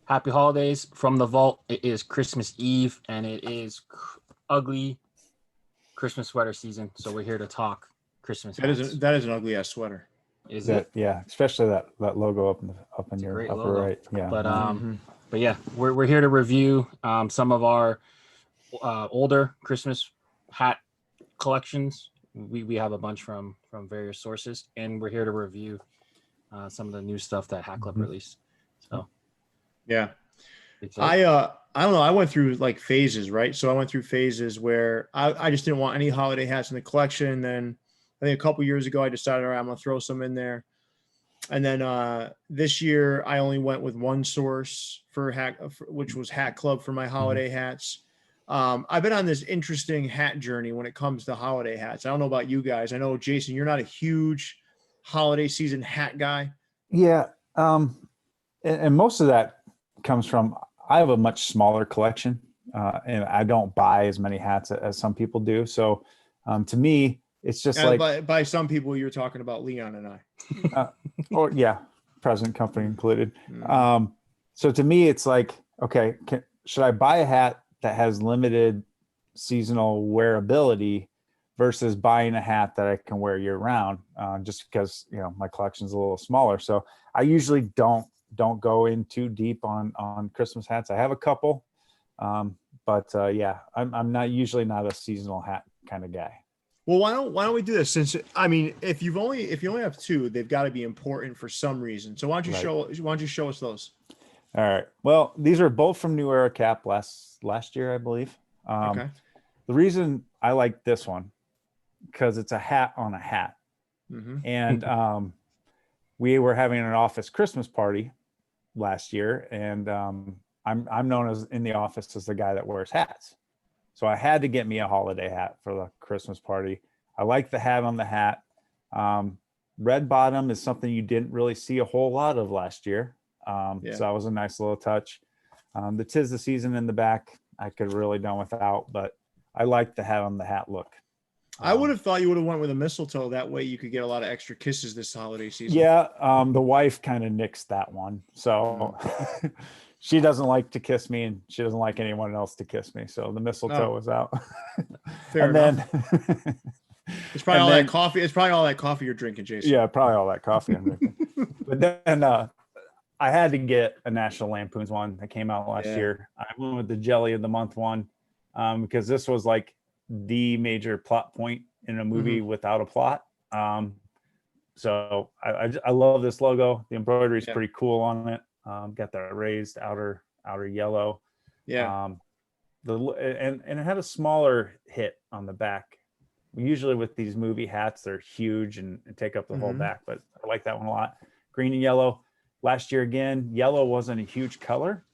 Happy holidays from the vault. It is Christmas Eve, and it is ugly Christmas sweater season. So we're here to talk Christmas hats. That is an ugly ass sweater. Is That it? yeah, especially that logo up in It's a your great upper logo. right. Yeah. But Mhm. but yeah, we're here to review some of our older Christmas hat collections. We have a bunch from various sources, and we're here to review some of the new stuff that Hat Club released. So Yeah. excited. I don't know. I went through like phases, right? So I went through phases where I just didn't want any holiday hats in the collection. Then I think a couple years ago I decided, all right, I'm gonna throw some in there. And then this year I only went with one source which was Hat Club for my holiday hats. I've been on this interesting hat journey when it comes to holiday hats. I don't know about you guys. I know Jason, you're not a huge holiday season hat guy. Yeah. And most of that comes from I have a much smaller collection, and I don't buy as many hats as some people do. So to me, it's just like, By some people, you're talking about Leon and I. or yeah, present company included. Mhm. So to me, it's like, okay, should I buy a hat that has limited seasonal wearability versus buying a hat that I can wear year round? Just because my collection's a little smaller, so I usually don't go in too deep on Christmas hats. I have a couple, but yeah, I'm not usually not a seasonal hat kind of guy. Well, why don't we do this? Since I mean, if you only have two, they've got to be important for some reason. So Right. why don't you show us those? All right. Well, these are both from New Era Cap last year, I believe. Okay. The reason I like this one because it's a hat on a hat, Mm-hmm. and we were having an office Christmas party last year, and I'm known as in the office as the guy that wears hats. So I had to get me a holiday hat for the Christmas party. I like the hat on the hat. Red bottom is something you didn't really see a whole lot of last year. Yeah. So that was a nice little touch. The 'tis the season in the back, I could have really done without, but I like the hat on the hat look. I would have thought you would have went with a mistletoe. That way you could get a lot of extra kisses this holiday season. Yeah, the wife kind of nixed that one. So she doesn't like to kiss me, and she doesn't like anyone else to kiss me. So the mistletoe was out. Fair and enough. then It's probably that coffee. It's probably all that coffee you're drinking, Jason. yeah, probably all that coffee I'm drinking. But then I had to get a National Lampoon's one that came out last year. I went with the Jelly of the Month one because this was like the major plot point in a movie without a plot. So I love this logo. The embroidery is pretty cool on it. Got the raised outer yellow. Yeah. And it had a smaller hit on the back. Usually with these movie hats, they're huge and take up the whole back, but I like that one a lot. Green and yellow. Last year again, yellow wasn't a huge color.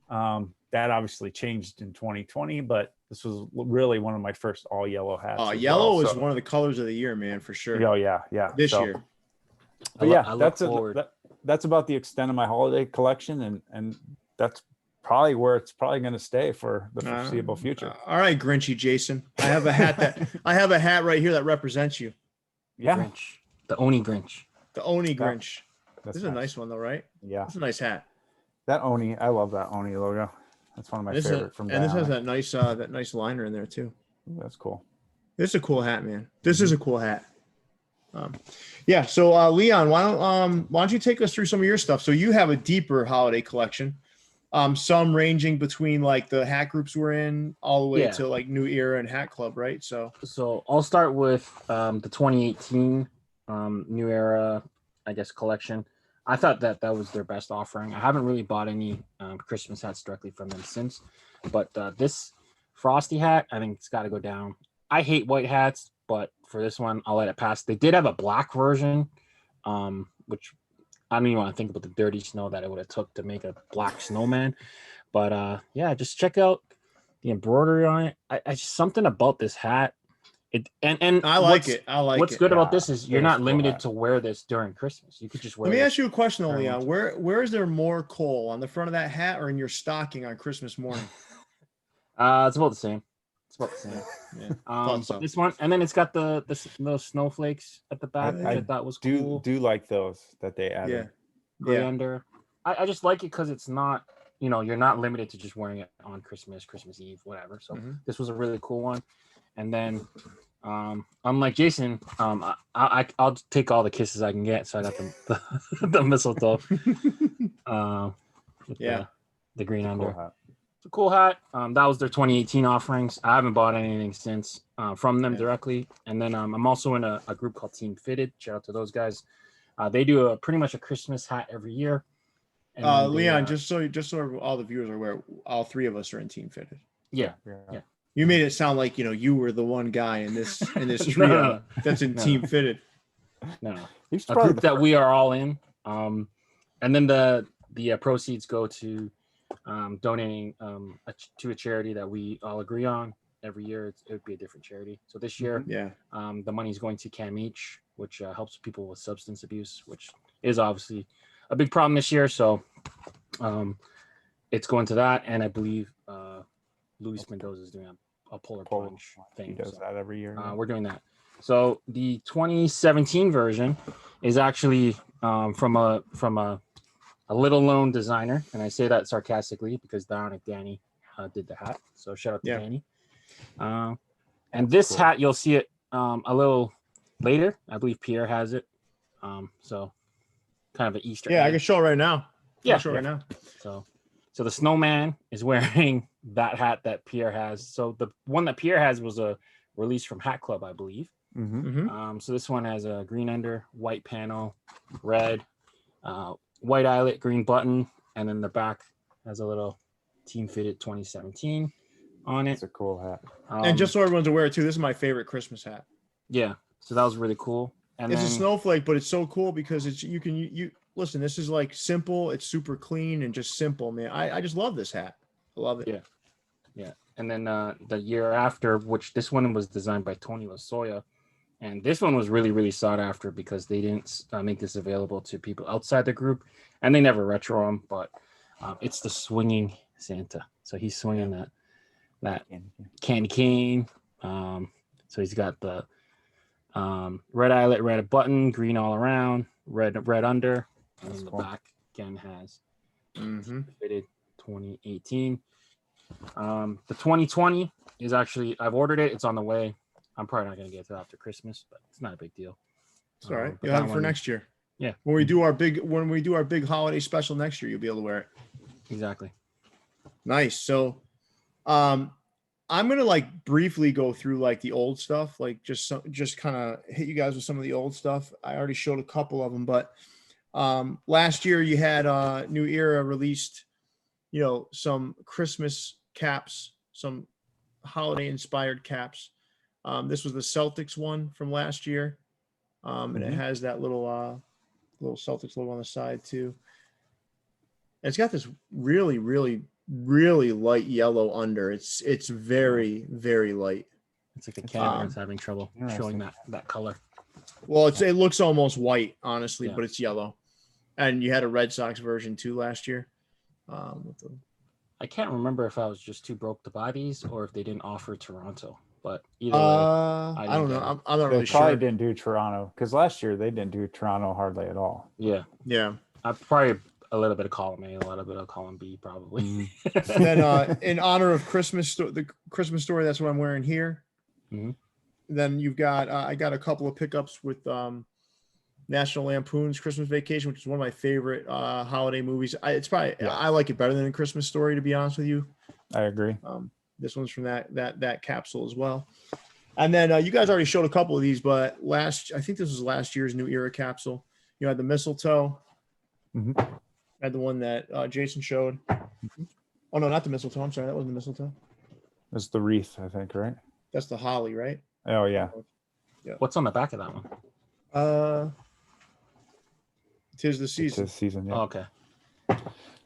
That obviously changed in 2020, but this was really one of my first all yellow hats. Yellow is one of the colors of the year, man, for sure. Oh yeah. This year. But yeah, that's about the extent of my holiday collection, and that's probably where it's probably going to stay for the foreseeable future. All right, Grinchy Jason. I have a hat right here that represents you. Yeah. Grinch. The Oni Grinch. The Oni Grinch. This is a nice one though, right? Yeah. It's a nice hat. That Oni, I love that Oni logo. That's one of my favorite from And this has that nice liner in there too. Ooh, that's cool. This is a cool hat, man. This is a cool hat. Yeah. So Leon, why don't you take us through some of your stuff? So you have a deeper holiday collection. Some ranging between like the hat groups we're in all the way to like New Era and Hat Club, right? So I'll start with the 2018 New Era, I guess, collection. I thought that was their best offering. I haven't really bought any Christmas hats directly from them since, but this Frosty hat, I think it's got to go down. I hate white hats, but for this one, I'll let it pass. They did have a black version, which I don't even want to think about the dirty snow that it would have took to make a black snowman. But yeah, just check out the embroidery on it. I just something about this hat. And I like it. I like what's it. good about this is you're not limited to wear this during Christmas. You could just wear. Let me ask you a question, though, Leon. Where is there more coal, on the front of that hat or in your stocking on Christmas morning? It's about the same. Yeah. But this one, and then it's got the snowflakes at the back, which I thought was cool. Do like those that they added. Gray under. I just like it because it's not you're not limited to just wearing it on Christmas Eve, whatever. So this was a really cool one. And then, unlike Jason, I'll take all the kisses I can get. So I got the mistletoe, with the green under. Cool hat. It's a cool hat. That was their 2018 offerings. I haven't bought anything since from them directly. And then I'm also in a group called Team Fitted. Shout out to those guys. They do pretty much a Christmas hat every year. And Leon, just so all the viewers are aware, all three of us are in Team Fitted. Yeah. You made it sound like you were the one guy in this trio that's in Team Fitted. No, a group that we are all in. And then the proceeds go to donating to a charity that we all agree on. Every year it would be a different charity. So this year, the money is going to CAMH, which helps people with substance abuse, which is obviously a big problem this year. So it's going to that, and I believe Luis Mendoza is doing a polar plunge thing. He does that every year. We're doing that. So the 2017 version is actually from a little known designer, and I say that sarcastically because Danny did the hat. So shout out to Danny. And this hat, you'll see it a little later. I believe Pierre has it. So kind of an Easter egg. I can show it right now. Right now. So the snowman is wearing that hat that Pierre has. So the one that Pierre has was a release from Hat Club, I believe. So this one has a green under, white panel, red, white eyelet, green button, and then the back has a little Team Fitted 2017 on it. It's a cool hat. And just so everyone's aware too, this is my favorite Christmas hat. Yeah. So that was really cool. And it's a snowflake, but it's so cool because it's you listen, this is like simple, it's super clean and just simple, man. I just love this hat. I love it. Yeah. And then the year after, which this one was designed by Tony Lasoya, and this one was really, really sought after because they didn't make this available to people outside the group, and they never retro them. But it's the swinging Santa, so he's swinging that candy cane. So he's got the red eyelet, red button, green all around, red under, and then the back again has Fitted 2018. The 2020 is actually, I've ordered it. It's on the way. I'm probably not going to get to it after Christmas, but it's not a big deal. It's all right. You'll have it for next year. Yeah. When we do our big holiday special next year, you'll be able to wear it. Exactly. Nice. So, I'm going to like briefly go through like the old stuff, like just kind of hit you guys with some of the old stuff. I already showed a couple of them, but last year you had New Era released, some Christmas caps, some holiday inspired caps. This was the Celtics one from last year. And it has that little Celtics logo on the side too. And it's got this really, really, really light yellow under. It's very, very light. It's like the camera's having trouble showing that color. Well, it looks almost white, honestly, but it's yellow. And you had a Red Sox version too last year. I can't remember if I was just too broke to buy these or if they didn't offer Toronto. But either way, I don't know. I'm not really sure. They probably didn't do Toronto because last year they didn't do Toronto hardly at all. Yeah. I probably a little bit of column A, a little bit of column B, probably. Then, in honor of the Christmas story, that's what I'm wearing here. Then you've got I got a couple of pickups with National Lampoon's Christmas Vacation, which is one of my favorite holiday movies. I like it better than A Christmas Story, to be honest with you. I agree. This one's from that capsule as well. And then you guys already showed a couple of these, but I think this was last year's New Era capsule. You had the mistletoe. Had the one that Jason showed. Oh no, not the mistletoe. I'm sorry, that wasn't the mistletoe. That's the wreath, I think, right? That's the holly, right? Oh yeah. What's on the back of that one? 'Tis the season. 'Tis the season. Yeah. Oh, okay.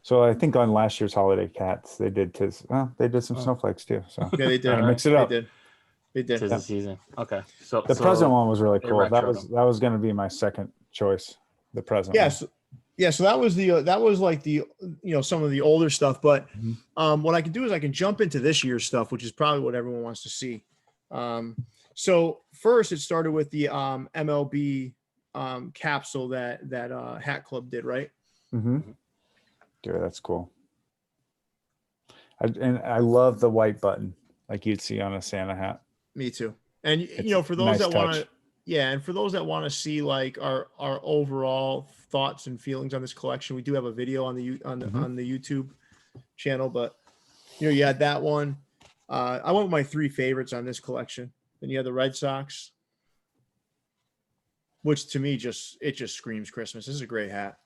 So I think on last year's holiday cats, they did they did some snowflakes too. So yeah, they did. Mix it up. They did. 'Tis the season. Okay. So the present one was really cool. That was going to be my second choice. The present. Yes. Yeah, so that was like the some of the older stuff, but what I can do is I can jump into this year's stuff, which is probably what everyone wants to see. So first it started with the MLB capsule that Hat Club did, right? Dude, that's cool. And I love the white button like you'd see on a Santa hat. Me too. And It's for a those nice that want touch. to, yeah, and for those that want to see like our overall thoughts and feelings on this collection, we do have a video on the on the YouTube channel. But you had that one. I went with my 3 favorites on this collection. Then you had the Red Sox, which to me just screams Christmas. This is a great hat.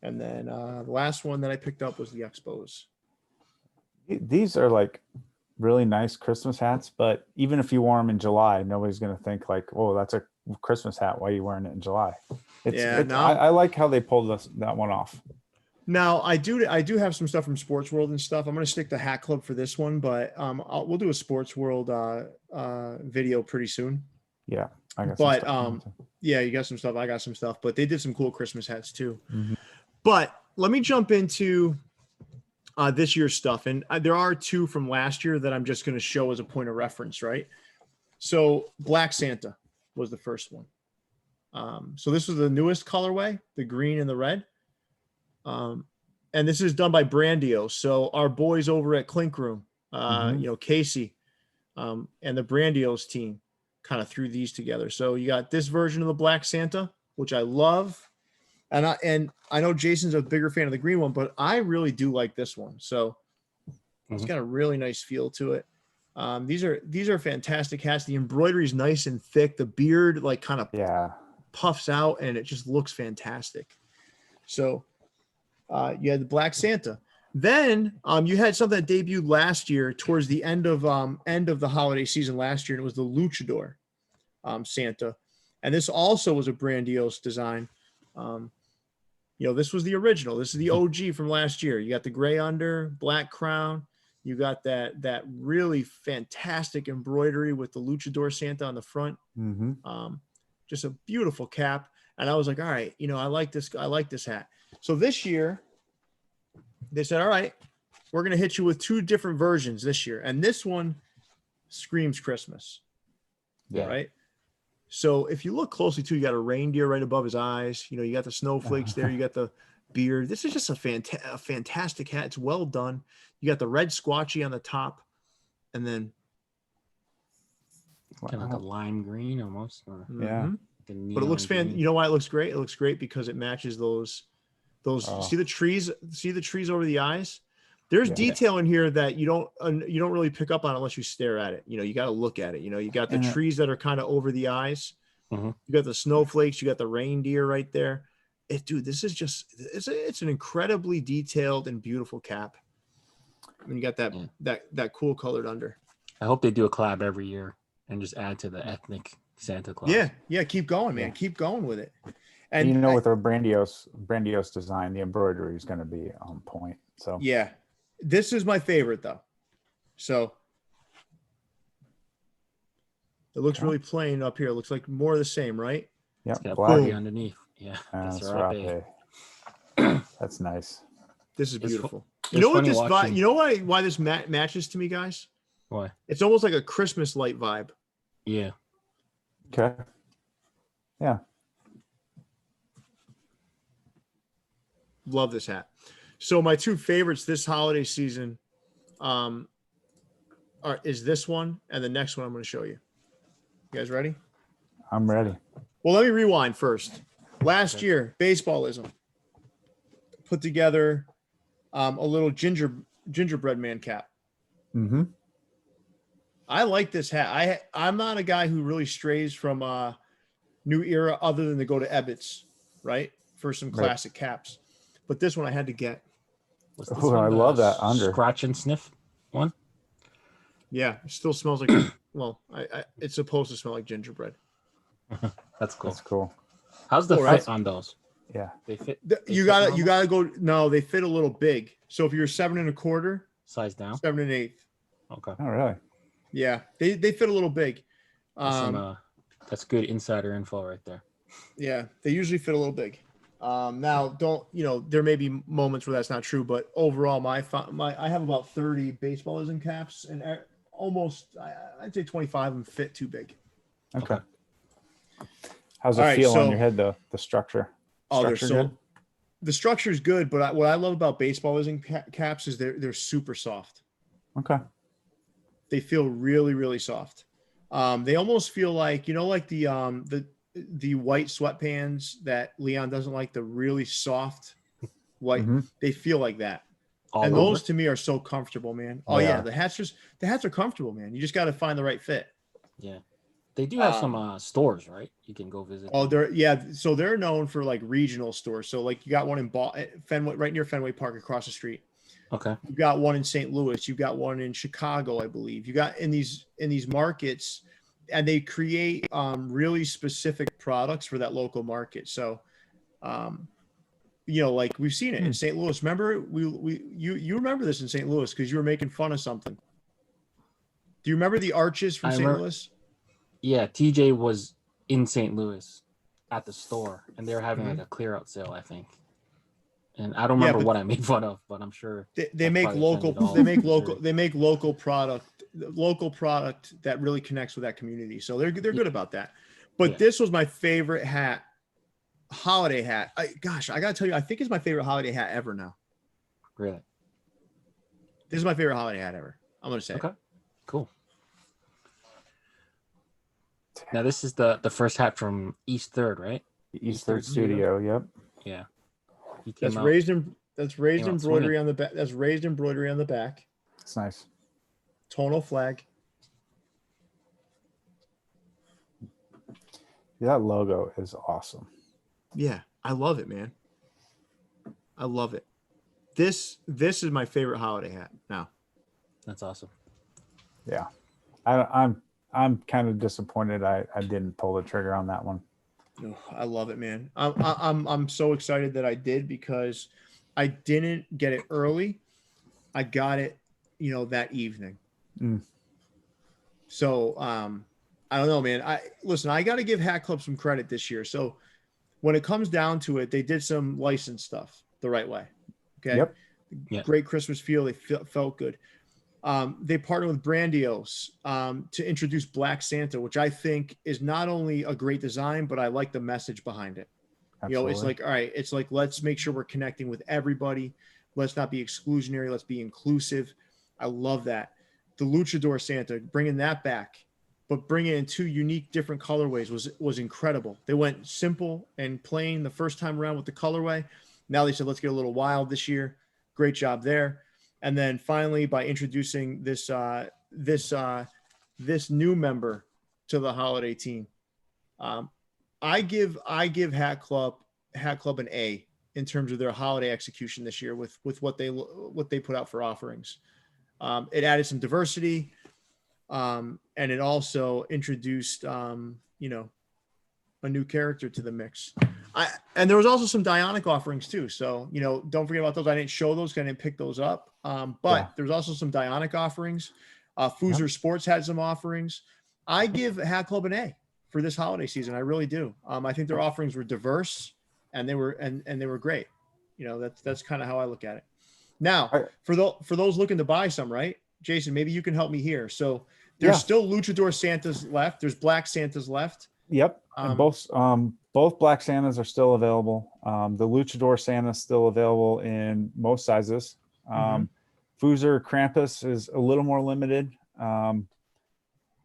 And then the last one that I picked up was the Expos. These are like really nice Christmas hats, but even if you wore them in July, nobody's going to think like, oh, that's a Christmas hat. Why are you wearing it in July? I like how they pulled that one off. Now I do have some stuff from Sports World and stuff. I'm going to stick to Hat Club for this one, but we'll do a Sports World video pretty soon. Yeah, I got but some stuff. Yeah, you got some stuff. I got some stuff, but they did some cool Christmas hats too. Mm-hmm. But let me jump into this year's stuff, and there are 2 from last year that I'm just going to show as a point of reference, right? So Black Santa was the first one. So this was the newest colorway, the green and the red. And this is done by Brandiose. So our boys over at Clink Room, Casey, and the Brandiose team kind of threw these together. So you got this version of the Black Santa, which I love. And I know Jason's a bigger fan of the green one, but I really do like this one. So it's got a really nice feel to it. These are fantastic hats. The embroidery is nice and thick. The beard like kind of puffs out, and it just looks fantastic. So you had the Black Santa. Then you had something that debuted last year towards the end of the holiday season last year, and it was the Luchador Santa. And this also was a Brandiose design. This was the original. This is the OG from last year. You got the gray under, black crown. You got that really fantastic embroidery with the Luchador Santa on the front. Just a beautiful cap. And I was like, all right, I like this hat. So this year they said, all right, we're going to hit you with 2 different versions this year. And this one screams Christmas. Yeah. Right. So if you look closely too, you got a reindeer right above his eyes. You got the snowflakes there. You got the beard. This is just a fantastic hat. It's well done. You got the red squatchy on the top, and then kind of like a lime green almost. Yeah. But it looks You know why it looks great? It looks great because it matches those. See the trees? See the trees over the eyes? There's detail in here that you don't really pick up on unless you stare at it. You got to look at it. You got the trees that are kind of over the eyes. You got the snowflakes. You got the reindeer right there. This is just it's an incredibly detailed and beautiful cap. And you got that cool colored under. I hope they do a collab every year and just add to the ethnic Santa Claus. Yeah. Keep going, man. Keep going with it. And with a Brandiose design, the embroidery is going to be on point. So yeah. This is my favorite though. So it looks really plain up here. It looks like more of the same, right? Yeah. Black underneath. Yeah. That's nice. This is beautiful. You know what why this matches to me, guys? Why? It's almost like a Christmas light vibe. Yeah. Okay. Yeah. Love this hat. So my 2 favorites this holiday season is this one and the next one I'm going to show you. You guys ready? I'm ready. Well, let me rewind first. Last year, Baseballism put together a little gingerbread man cap. I like this hat. I'm not a guy who really strays from New Era other than to go to Ebbitt's, right? For some classic caps. But this one I had to get. Oh, I love that under. Scratch and sniff one? Yeah, it still smells like, it's supposed to smell like gingerbread. That's cool. That's cool. How's the fit on those? Yeah. They fit. You gotta go. No, they fit a little big. So if you're 7 1/4, size down, 7 1/8. Okay. Oh, really? Yeah, they fit a little big. That's good insider info right there. Yeah, they usually fit a little big. Now there may be moments where that's not true, but overall, I have about 30 Baseballism caps, and almost I'd say 25 of them fit too big. Okay. How's it feel on your head though? The structure. Oh, they're good? the structure is good, but what I love about baseball caps is they're super soft. Okay. They feel really, really soft. They almost feel like, like the white sweatpants that Leon doesn't like, the really soft white. Mhm. They feel like that. All And over. those to me are so comfortable, man. Oh They yeah, are. the hats are comfortable, man. You just got to find the right fit. Yeah. They do have some stores, right? You can go visit. Oh, them. so they're known for like regional stores. So like you got one in Fenway, right near Fenway Park across the street. Okay. You've got one in St. Louis. You've got one in Chicago, I believe. You got in these markets, and they create really specific products for that local market. So, like we've seen it in St. Louis. Remember, you remember this in St. Louis because you were making fun of something. Do you remember the arches from St. Louis? Yeah, TJ was in St. Louis at the store, and they were having like a clear out sale, I think. And I don't remember what I made fun of, but I'm sure they make local product that really connects with that community. So they're good about that. But this was my favorite holiday hat. I gotta tell you, I think it's my favorite holiday hat ever now. Really? This is my favorite holiday hat ever. I'm gonna say. Okay. Cool. Now this is the first hat from East Third, right? East Third Studio. Yep. Yeah. That's raised embroidery on the back. That's raised embroidery on the back. It's nice. Tonal flag. That logo is awesome. Yeah, I love it, man. I love it. This is my favorite holiday hat now. That's awesome. Yeah, I'm kind of disappointed I didn't pull the trigger on that one. Oh, I love it, man. I'm so excited that I did because I didn't get it early. I got it, that evening. So I don't know, man. I got to give Hat Club some credit this year. So when it comes down to it, they did some license stuff the right way. Okay. Yep. Great Christmas feel. They felt good. They partnered with Brandiose to introduce Black Santa, which I think is not only a great design, but I like the message behind it. Absolutely. It's like, all right, it's like, let's make sure we're connecting with everybody. Let's not be exclusionary. Let's be inclusive. I love that. The Luchador Santa, bringing that back, but bringing it in two unique, different colorways was incredible. They went simple and plain the first time around with the colorway. Now they said, let's get a little wild this year. Great job there. And then finally, by introducing this new member to the holiday team, I give Hat Club an A in terms of their holiday execution this year with what they put out for offerings. It added some diversity, and it also introduced a new character to the mix. And there was also some Dionic offerings too. So, don't forget about those. I didn't show those because I didn't pick those up. But there's also some Dionic offerings. Foozer Sports had some offerings. I give Hat Club an A for this holiday season. I really do. I think their offerings were diverse and they were great. That's kind of how I look at it. Now, for those looking to buy some, right? Jason, maybe you can help me here. So there's still Luchador Santas left. There's Black Santas left. Yep. And both Black Santas are still available. The Luchador Santa is still available in most sizes. Foozer Krampus is a little more limited. And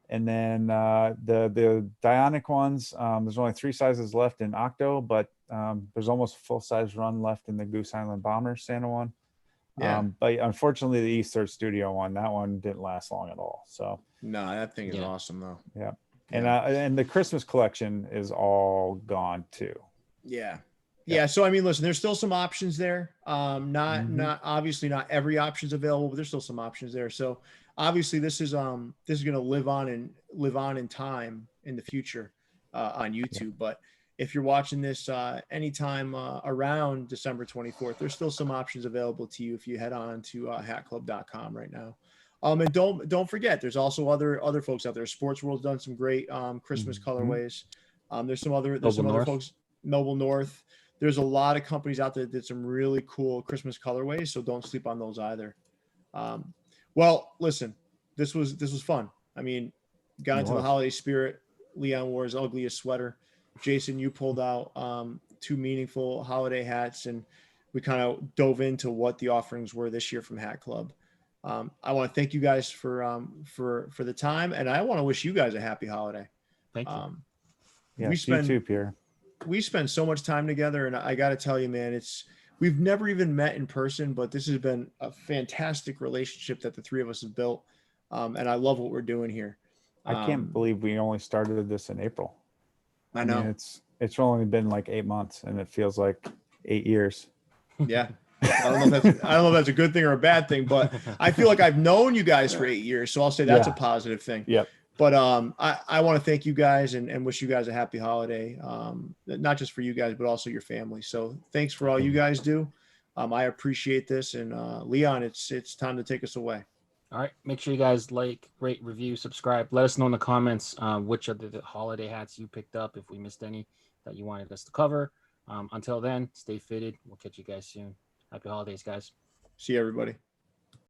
then the Dionic ones, there's only 3 sizes left in Octo, but there's almost a full size run left in the Goose Island Bomber Santa one. But unfortunately, the East Third Studio one, that one didn't last long at all. So no, that thing is awesome though. Yeah. And the Christmas collection is all gone too. Yeah. So I mean, listen, there's still some options there. Not obviously not every option's available, but there's still some options there. So obviously this is going to live on in time in the future on YouTube. But if you're watching this anytime around December 24th, there's still some options available to you if you head on to hatclub.com right now. And don't forget, there's also other folks out there. Sports World's done some great Christmas colorways. There's some other folks, Noble North. There's a lot of companies out there that did some really cool Christmas colorways, so don't sleep on those either. Well, listen, this was fun. I mean, got into the holiday spirit. Leon wore his ugliest sweater. Jason, you pulled out two meaningful holiday hats, and we kind of dove into what the offerings were this year from Hat Club. I want to thank you guys for the time, and I want to wish you guys a happy holiday. Thank you. Yeah, we you spend too, Pierre. we spend so much time together, and I got to tell you, man, we've never even met in person, but this has been a fantastic relationship that the three of us have built, and I love what we're doing here. I can't believe we only started this in April. I know. mean, it's only been like 8 months, and it feels like 8 years. Yeah. I don't know if that's a good thing or a bad thing, but I feel like I've known you guys for 8 years, so I'll say that's a positive thing. Yep. But I want to thank you guys and wish you guys a happy holiday, not just for you guys, but also your family. So thanks for all you guys do. I appreciate this. And Leon, it's time to take us away. All right. Make sure you guys like, rate, review, subscribe. Let us know in the comments which of the holiday hats you picked up, if we missed any that you wanted us to cover. Until then, stay fitted. We'll catch you guys soon. Happy holidays, guys. See you, everybody.